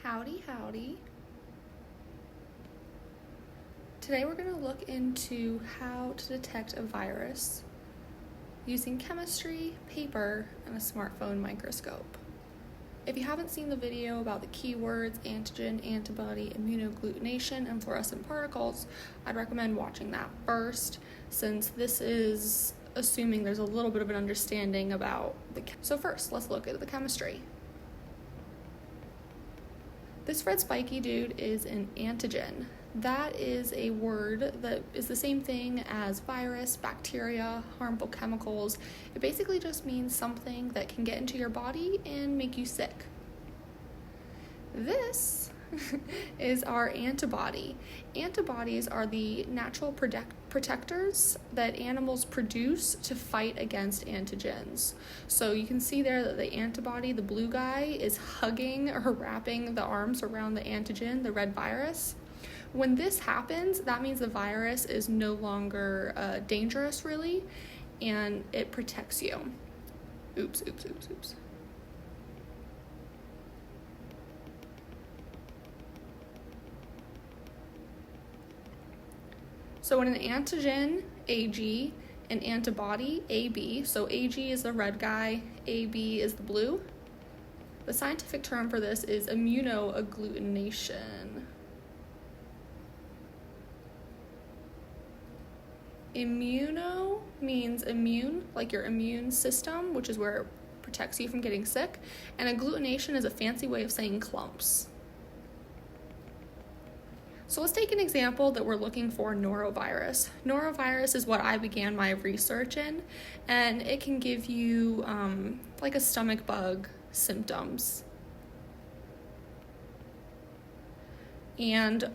Howdy, howdy. Today we're going to look into how to detect a virus using chemistry, paper, and a smartphone microscope. If you haven't seen the video about the keywords antigen, antibody, immunoaglutination, and fluorescent particles, I'd recommend watching that first, since this is assuming there's a little bit of an understanding about So first, let's look at the chemistry. This red spiky dude is an antigen. That is a word that is the same thing as virus, bacteria, harmful chemicals. It basically just means something that can get into your body and make you sick. This is our antibody. Antibodies are the natural protectors that animals produce to fight against antigens. So you can see there that the antibody, the blue guy, is hugging or wrapping the arms around the antigen, the red virus. When this happens, that means the virus is no longer dangerous, really, and it protects you. Oops. So when an antigen, AG, an antibody, AB, so AG is the red guy, AB is the blue. The scientific term for this is immunoaglutination. Immuno means immune, like your immune system, which is where it protects you from getting sick, and agglutination is a fancy way of saying clumps. So let's take an example that we're looking for norovirus. Norovirus is what I began my research in, and it can give you like a stomach bug symptoms. And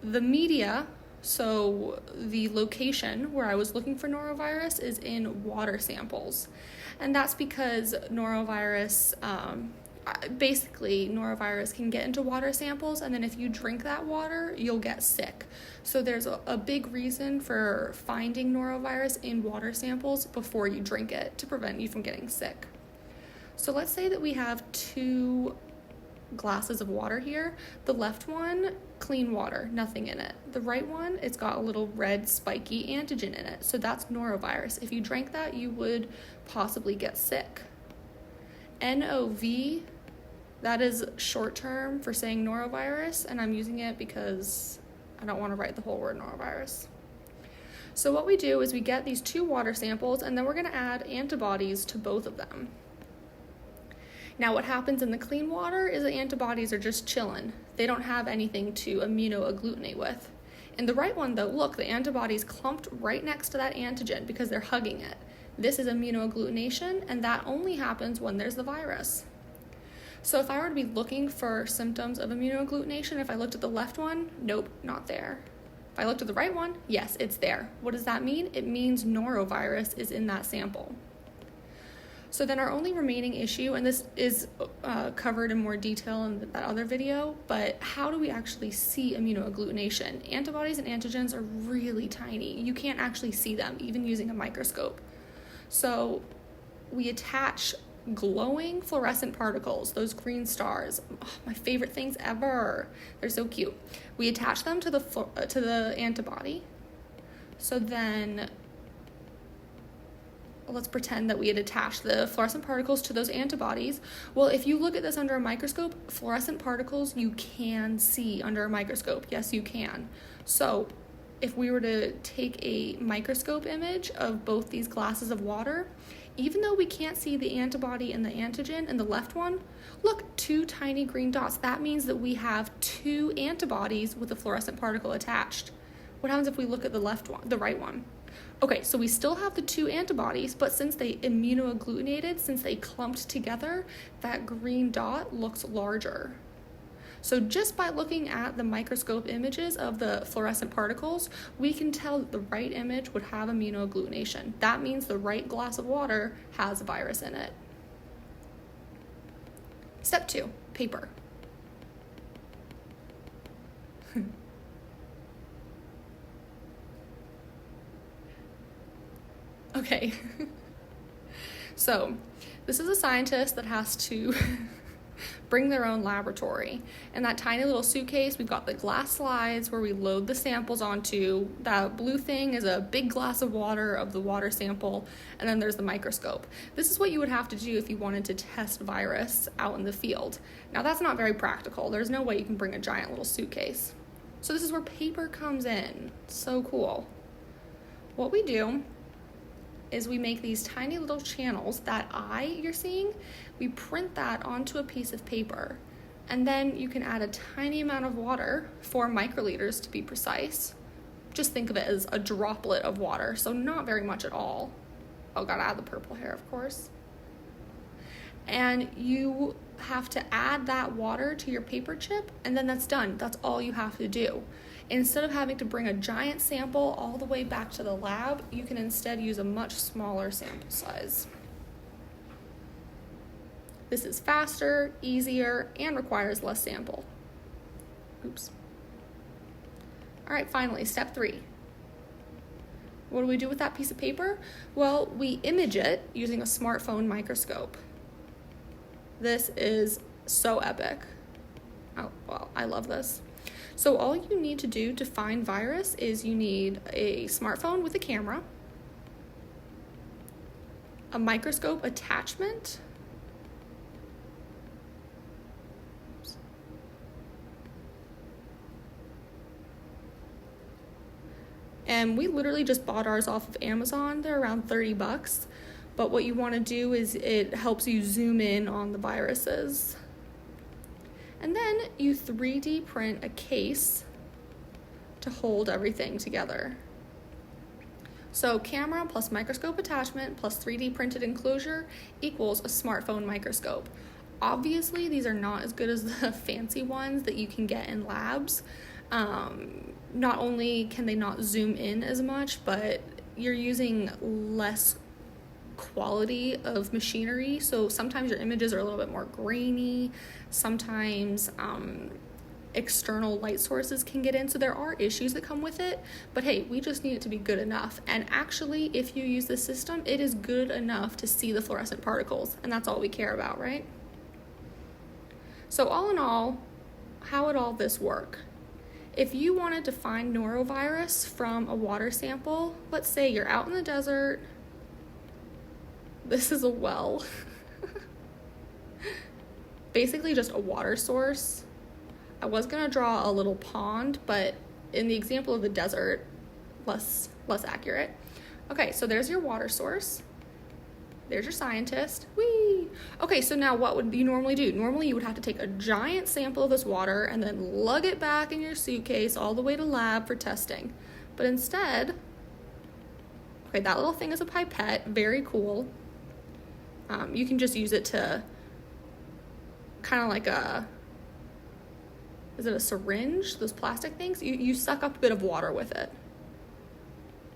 the media, so the location where I was looking for norovirus is in water samples. And that's because norovirus can get into water samples, and then if you drink that water, you'll get sick. So there's a big reason for finding norovirus in water samples before you drink it to prevent you from getting sick. So let's say that we have 2 glasses of water here. The left one, clean water, nothing in it. The right one, it's got a little red spiky antigen in it. So that's norovirus. If you drank that, you would possibly get sick. NOV, that is short term for saying norovirus, and I'm using it because I don't want to write the whole word norovirus. So what we do is we get these 2 water samples, and then we're going to add antibodies to both of them. Now what happens in the clean water is the antibodies are just chilling. They don't have anything to immunoagglutinate with. In the right one though, look, the antibodies clumped right next to that antigen because they're hugging it. This is immunoagglutination, and that only happens when there's the virus. So if I were to be looking for symptoms of immunoagglutination, if I looked at the left one, nope, not there. If I looked at the right one, yes, it's there. What does that mean? It means norovirus is in that sample. So then our only remaining issue, and this is covered in more detail in that other video, but how do we actually see immunoagglutination? Antibodies and antigens are really tiny. You can't actually see them, even using a microscope. So we attach glowing fluorescent particles, those green stars, my favorite things ever. They're so cute. We attach them to the antibody. So then let's pretend that we had attached the fluorescent particles to those antibodies. Well, if you look at this under a microscope, fluorescent particles you can see under a microscope. Yes, you can. So if we were to take a microscope image of both these glasses of water, even though we can't see the antibody and the antigen in the left one, look, 2 tiny green dots. That means that we have 2 antibodies with a fluorescent particle attached. What happens if we look at the right one? Okay, so we still have the 2 antibodies, but since they immunoagglutinated, since they clumped together, that green dot looks larger. So just by looking at the microscope images of the fluorescent particles, we can tell that the right image would have immunoagglutination. That means the right glass of water has a virus in it. Step 2, paper. Okay, so this is a scientist that has to bring their own laboratory. In that tiny little suitcase, we've got the glass slides where we load the samples onto. That blue thing is a big glass of water of the water sample, and then there's the microscope. This is what you would have to do if you wanted to test virus out in the field. Now that's not very practical. There's no way you can bring a giant little suitcase. So this is where paper comes in. So cool. What we do is we make these tiny little channels. That eye you're seeing, we print that onto a piece of paper, and then you can add a tiny amount of water, 4 microliters to be precise. Just think of it as a droplet of water, so not very much at all. Oh, gotta add the purple hair, of course. And you have to add that water to your paper chip, and then that's done. That's all you have to do. Instead of having to bring a giant sample all the way back to the lab, you can instead use a much smaller sample size. This is faster, easier, and requires less sample. Oops. All right, finally, step 3. What do we do with that piece of paper? Well, we image it using a smartphone microscope. This is so epic. Oh, well, I love this. So all you need to do to find virus is you need a smartphone with a camera, a microscope attachment, and we literally just bought ours off of Amazon. They're around $30, but what you want to do is it helps you zoom in on the viruses. And then you 3D print a case to hold everything together. So camera plus microscope attachment plus 3D printed enclosure equals a smartphone microscope. Obviously, these are not as good as the fancy ones that you can get in labs. Not only can they not zoom in as much, but you're using less quality of machinery, so sometimes your images are a little bit more grainy. Sometimes external light sources can get in, so there are issues that come with it, but hey, we just need it to be good enough. And actually, if you use the system, it is good enough to see the fluorescent particles, and that's all we care about, right? So all in all, how would all this work? If you wanted to find norovirus from a water sample, let's say you're out in the desert. This is a well. Basically just a water source. I was gonna draw a little pond, but in the example of the desert, less accurate. Okay, so there's your water source. There's your scientist. Whee! Okay, so now what would you normally do? Normally you would have to take a giant sample of this water and then lug it back in your suitcase all the way to lab for testing. But instead, okay, that little thing is a pipette, very cool. You can just use it to kind of like is it a syringe? Those plastic things? You suck up a bit of water with it.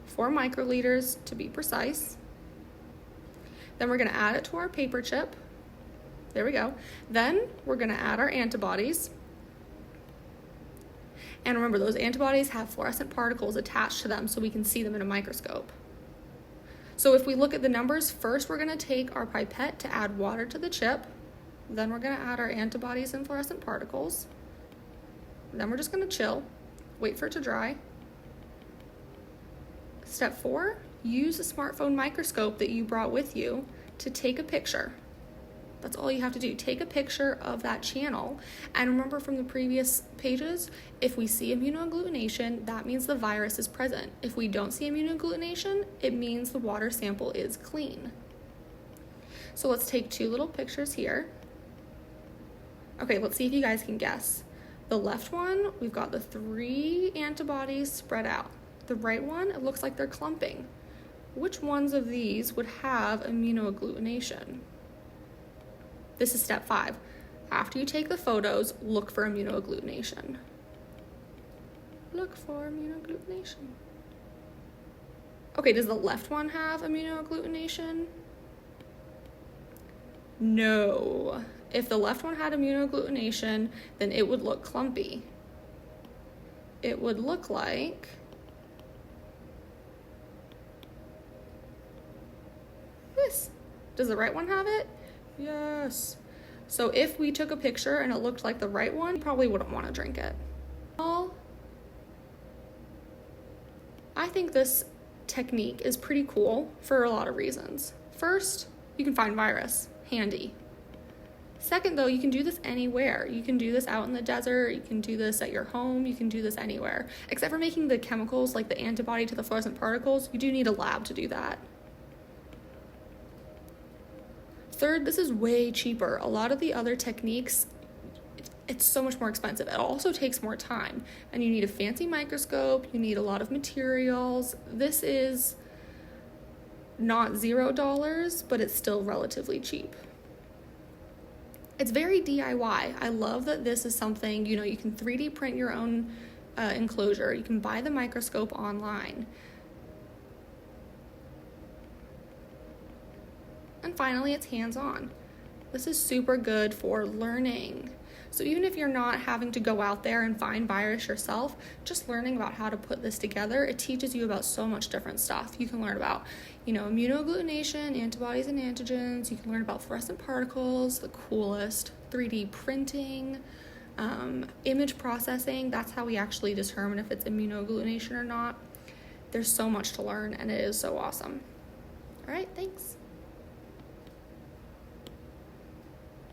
4 microliters to be precise. Then we're gonna add it to our paper chip. There we go. Then we're gonna add our antibodies. And remember, those antibodies have fluorescent particles attached to them so we can see them in a microscope. So if we look at the numbers, first we're gonna take our pipette to add water to the chip. Then we're gonna add our antibodies and fluorescent particles. Then we're just gonna chill, wait for it to dry. Step 4, use a smartphone microscope that you brought with you to take a picture. That's all you have to do. Take a picture of that channel. And remember from the previous pages, if we see immunoagglutination, that means the virus is present. If we don't see immunoagglutination, it means the water sample is clean. So let's take 2 little pictures here. Okay, let's see if you guys can guess. The left one, we've got the 3 antibodies spread out. The right one, it looks like they're clumping. Which ones of these would have immunoagglutination? This is step 5. After you take the photos, look for immunoagglutination. Look for immunoagglutination. Okay, does the left one have immunoagglutination? No. If the left one had immunoagglutination, then it would look clumpy. It would look like this. Does the right one have it? Yes. So if we took a picture and it looked like the right one, you probably wouldn't want to drink it. Well, I think this technique is pretty cool for a lot of reasons. First, you can find virus, handy. Second, though, you can do this anywhere. You can do this out in the desert, you can do this at your home, you can do this anywhere. Except for making the chemicals, like the antibody to the fluorescent particles, you do need a lab to do that. Third, this is way cheaper. A lot of the other techniques, it's so much more expensive. It also takes more time, and you need a fancy microscope, you need a lot of materials. This is not $0, but it's still relatively cheap. It's very DIY. I love that this is something, you can 3D print your own enclosure. You can buy the microscope online. And finally, it's hands-on. This is super good for learning. So even if you're not having to go out there and find virus yourself, just learning about how to put this together, it teaches you about so much different stuff. You can learn about, immunoaglutination, antibodies and antigens. You can learn about fluorescent particles, the coolest, 3D printing, image processing. That's how we actually determine if it's immunoagglutination or not. There's so much to learn, and it is so awesome. All right, thanks.